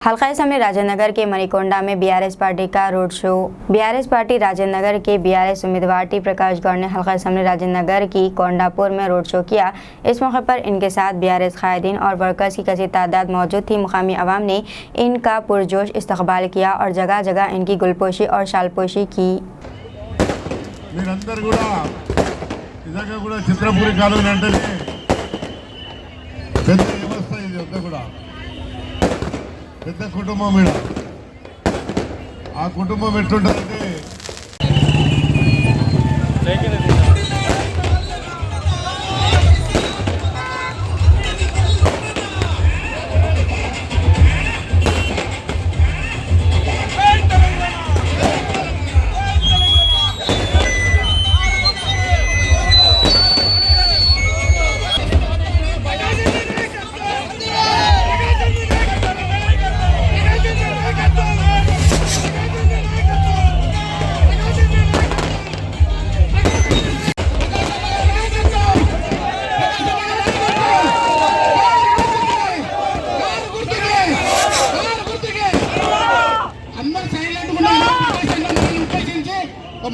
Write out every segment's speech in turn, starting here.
हल्का असम्बली राजेंद्र नगर के मणिकोंडा में बीआरएस पार्टी का road show. BRS party Rajendra Nagar के बीआरएस उम्मीदवार टी प्रकाश गौड़ ने हल्का असम्बली राजेंद्र नगर की कोंडापुर में रोड शो किया। इस मौके पर इनके साथ बीआरएस कायदीन और वर्कर्स की कसी तादाद मौजूद थी। मुकामी अवाम ने इनका पुरजोश इस्तकबाल किया और जगह जगह इनकी गुलपोशी और शालपोशी की। పెద్ద కుటుంబం మీద ఆ కుటుంబం ఎట్లుంటుందంటే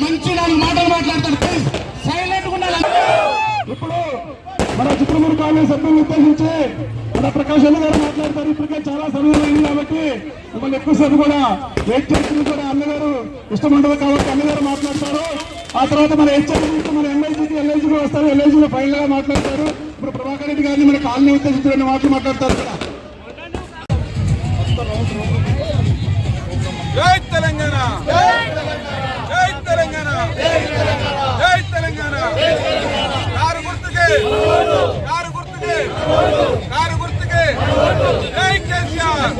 మంచి నాలుగు మాటలు మాట్లాడతారు. సైలెంట్ ఉండాలి. ఇప్పుడు మన చిత్రమూరు కాంగ్రెస్ సభ్యులను ఉద్దేశించి మన ప్రకాష్ అన్న గారు మాట్లాడతారు. ఇప్పటికే చాలా సమయం అయింది కాబట్టి మిమ్మల్ని ఎక్కువసేపు కూడా వెయిట్ చేస్తుంది కూడా అన్నగారు ఇష్టం ఉండదు కాబట్టి అన్నగారు మాట్లాడతారు. ఆ తర్వాత మన హెచ్ఎంసీ మన ఎల్ఐజీకి వస్తారు. ఎల్ఐజీలో ఫైనల్ గా మాట్లాడతారు. ఇప్పుడు ప్రభాకర్ రెడ్డి గారిని మన కాలనీ ఉద్దేశించి రెండు మాటలు మాట్లాడతారు కూడా. జై తెలంగాణ, జై తెలంగాణ, జై తెలంగాణ. కారు గుర్తుకే, కారు గుర్తుకే, కారు గుర్తుకే. జై కేసీఆర్.